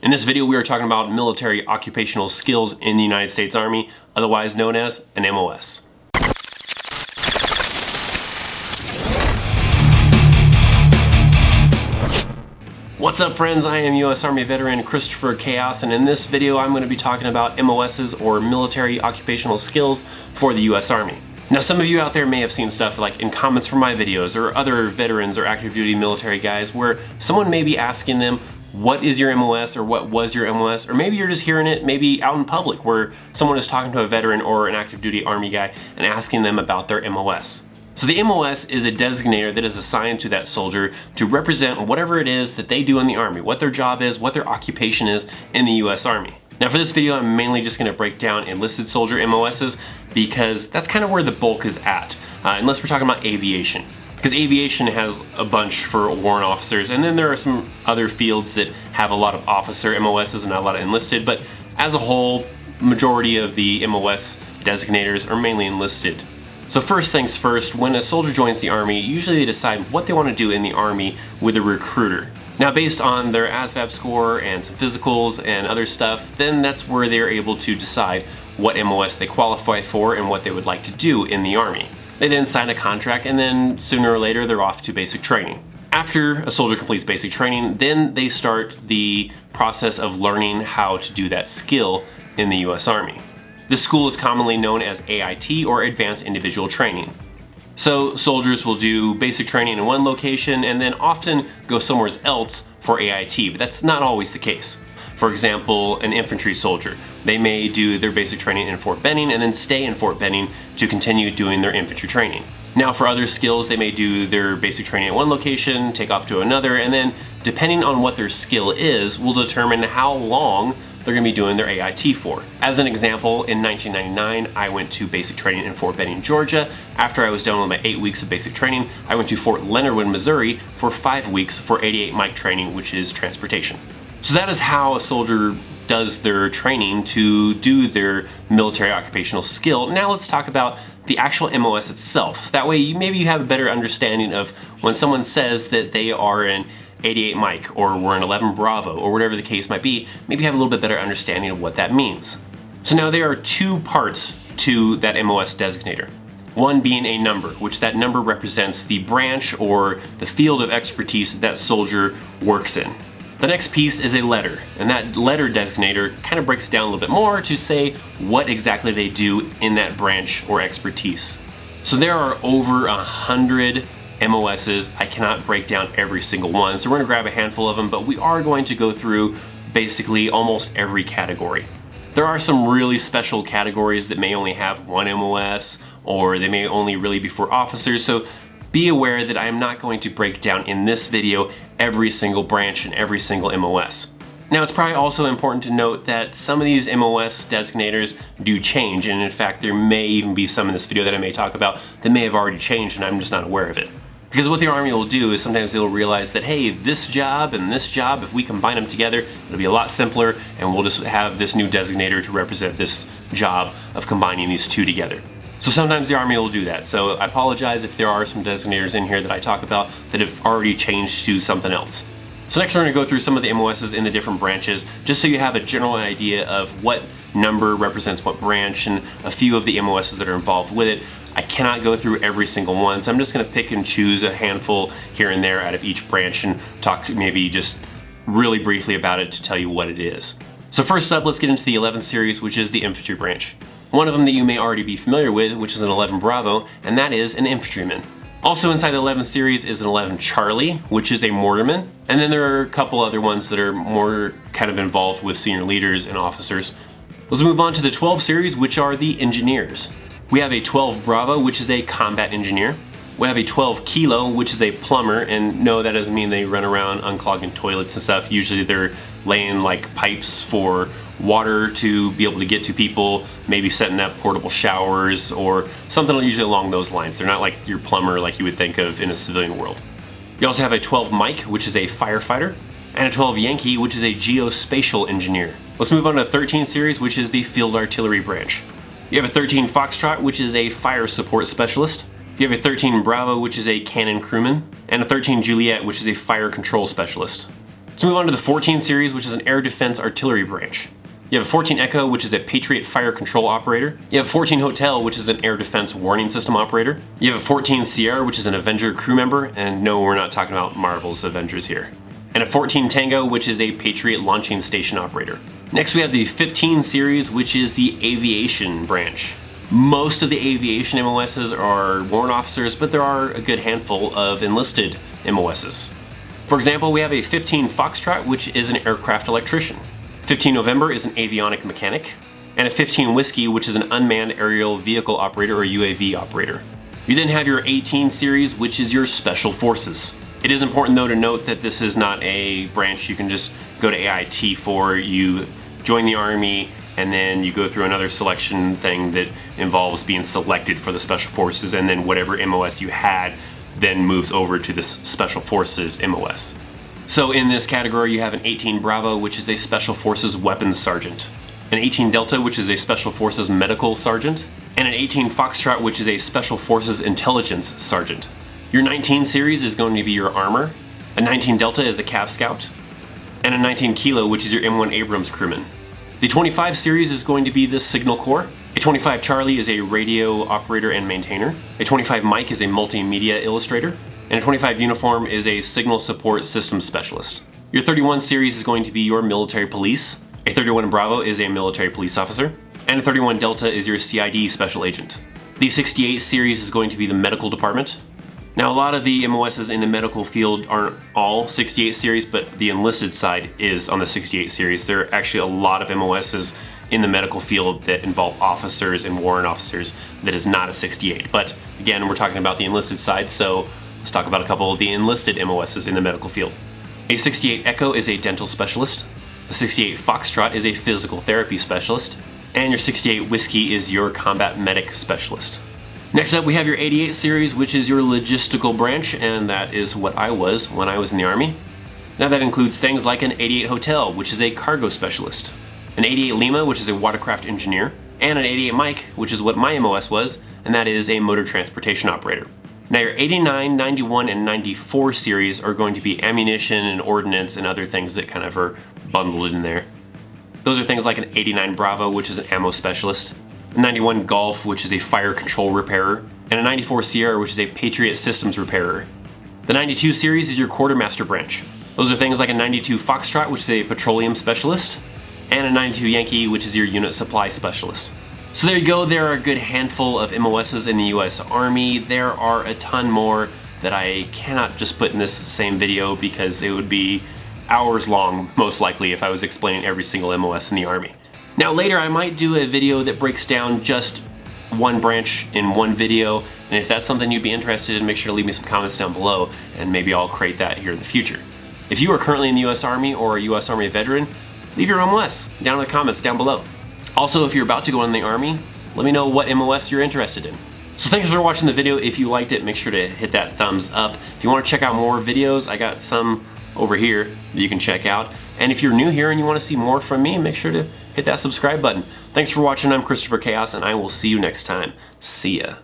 In this video, we are talking about military occupational skills in the United States Army, otherwise known as an MOS. What's up, friends? I am U.S. Army veteran Christopher Chaos, and in this video I'm going to be talking about MOSs, or military occupational skills, for the U.S. Army. Now, some of you out there may have seen stuff like in comments from my videos or other veterans or active duty military guys where someone may be asking them, what is your MOS, or what was your MOS? Or maybe you're just hearing it maybe out in public where someone is talking to a veteran or an active duty Army guy and asking them about their MOS. So the MOS is a designator that is assigned to that soldier to represent whatever it is that they do in the Army, what their job is, what their occupation is in the US Army. Now for this video, I'm mainly just going to break down enlisted soldier MOSs because that's kind of where the bulk is at, unless we're talking about aviation. Because aviation has a bunch for warrant officers, and then there are some other fields that have a lot of officer MOSs and not a lot of enlisted, but as a whole, majority of the MOS designators are mainly enlisted. So first things first, when a soldier joins the Army, usually they decide what they want to do in the Army with a recruiter. Now based on their ASVAB score and some physicals and other stuff, then that's where they're able to decide what MOS they qualify for and what they would like to do in the Army. They then sign a contract, and then sooner or later they're off to basic training. After a soldier completes basic training, then they start the process of learning how to do that skill in the US Army. This school is commonly known as AIT, or Advanced Individual Training. So soldiers will do basic training in one location and then often go somewhere else for AIT, but that's not always the case. For example, an infantry soldier, they may do their basic training in Fort Benning and then stay in Fort Benning to continue doing their infantry training. Now for other skills, they may do their basic training at one location, take off to another, and then depending on what their skill is, will determine how long they're going to be doing their AIT for. As an example, in 1999, I went to basic training in Fort Benning, Georgia. After I was done with my 8 weeks of basic training, I went to Fort Leonard Wood, Missouri for 5 weeks for 88 mic training, which is transportation. So that is how a soldier does their training to do their military occupational skill. Now let's talk about the actual MOS itself. So that way maybe you have a better understanding of when someone says that they are an 88 mic or we're an 11 Bravo or whatever the case might be, maybe you have a little bit better understanding of what that means. So now there are two parts to that MOS designator. One being a number, which that number represents the branch or the field of expertise that soldier works in. The next piece is a letter, and that letter designator kind of breaks it down a little bit more to say what exactly they do in that branch or expertise. So there are over 100 MOSs. I cannot break down every single one, so we're going to grab a handful of them, but we are going to go through basically almost every category. There are some really special categories that may only have one MOS, or they may only really be for officers, so be aware that I am not going to break down in this video every single branch and every single MOS. Now it's probably also important to note that some of these MOS designators do change, and in fact there may even be some in this video that I may talk about that may have already changed and I'm just not aware of it. Because what the Army will do is sometimes they'll realize that, hey, this job and this job, if we combine them together, it'll be a lot simpler, and we'll just have this new designator to represent this job of combining these two together. So sometimes the Army will do that, so I apologize if there are some designators in here that I talk about that have already changed to something else. So next we're going to go through some of the MOSs in the different branches, just so you have a general idea of what number represents what branch and a few of the MOSs that are involved with it. I cannot go through every single one, so I'm just going to pick and choose a handful here and there out of each branch and talk maybe just really briefly about it to tell you what it is. So first up, let's get into the 11th series, which is the Infantry Branch. One of them that you may already be familiar with, which is an 11 Bravo, and that is an infantryman. Also inside the 11th series is an 11 Charlie, which is a mortarman, and then there are a couple other ones that are more kind of involved with senior leaders and officers. Let's move on to the 12 series, which are the engineers. We have a 12 Bravo, which is a combat engineer. We have a 12 Kilo, which is a plumber, and no, that doesn't mean they run around unclogging toilets and stuff. Usually they're laying like pipes for water to be able to get to people, maybe setting up portable showers or something usually along those lines. They're not like your plumber like you would think of in a civilian world. You also have a 12 Mike, which is a firefighter, and a 12 Yankee, which is a geospatial engineer. Let's move on to the 13 series, which is the field artillery branch. You have a 13 Foxtrot, which is a fire support specialist. You have a 13 Bravo, which is a cannon crewman, and a 13 Juliet, which is a fire control specialist. Let's move on to the 14 series, which is an air defense artillery branch. You have a 14 Echo, which is a Patriot fire control operator. You have a 14 Hotel, which is an air defense warning system operator. You have a 14 Sierra, which is an Avenger crew member, and no, we're not talking about Marvel's Avengers here. And a 14 Tango, which is a Patriot launching station operator. Next we have the 15 series, which is the aviation branch. Most of the aviation MOSs are warrant officers, but there are a good handful of enlisted MOSs. For example, we have a 15 Foxtrot, which is an aircraft electrician. 15 November is an avionic mechanic, and a 15 Whiskey, which is an unmanned aerial vehicle operator or UAV operator. You then have your 18 series, which is your special forces. It is important though to note that this is not a branch you can just go to AIT for. You join the Army and then you go through another selection thing that involves being selected for the special forces, and then whatever MOS you had then moves over to this special forces MOS. So in this category you have an 18 Bravo, which is a Special Forces Weapons Sergeant, an 18 Delta, which is a Special Forces Medical Sergeant, and an 18 Foxtrot, which is a Special Forces Intelligence Sergeant. Your 19 series is going to be your Armor, a 19 Delta is a Cav Scout, and a 19 Kilo, which is your M1 Abrams crewman. The 25 series is going to be the Signal Corps. A 25 Charlie is a radio operator and maintainer. A 25 Mike is a multimedia illustrator. And a 25 Uniform is a signal support systems specialist. Your 31 series is going to be your military police. A 31 Bravo is a military police officer. And a 31 Delta is your CID special agent. The 68 series is going to be the medical department. Now a lot of the MOSs in the medical field aren't all 68 series, but the enlisted side is on the 68 series. There are actually a lot of MOSs in the medical field that involve officers and warrant officers that is not a 68. But again, we're talking about the enlisted side, so let's talk about a couple of the enlisted MOSs in the medical field. A 68 Echo is a dental specialist. A 68 Foxtrot is a physical therapy specialist. And your 68 Whiskey is your combat medic specialist. Next up we have your 88 series, which is your logistical branch, and that is what I was when I was in the Army. Now that includes things like an 88 Hotel, which is a cargo specialist. An 88 Lima, which is a watercraft engineer. And an 88 Mike, which is what my MOS was, and that is a motor transportation operator. Now your 89, 91, and 94 series are going to be ammunition and ordnance and other things that kind of are bundled in there. Those are things like an 89 Bravo, which is an ammo specialist, a 91 Golf, which is a fire control repairer, and a 94 Sierra, which is a Patriot systems repairer. The 92 series is your quartermaster branch. Those are things like a 92 Foxtrot, which is a petroleum specialist, and a 92 Yankee, which is your unit supply specialist. So there you go, there are a good handful of MOSs in the US Army. There are a ton more that I cannot just put in this same video because it would be hours long, most likely, if I was explaining every single MOS in the Army. Now later I might do a video that breaks down just one branch in one video, and if that's something you'd be interested in, make sure to leave me some comments down below, and maybe I'll create that here in the future. If you are currently in the US Army or a US Army veteran, leave your MOS down in the comments down below. Also, if you're about to go in the Army, let me know what MOS you're interested in. So thanks for watching the video. If you liked it, make sure to hit that thumbs up. If you want to check out more videos, I got some over here that you can check out. And if you're new here and you want to see more from me, make sure to hit that subscribe button. Thanks for watching. I'm Christopher Chaos, and I will see you next time. See ya.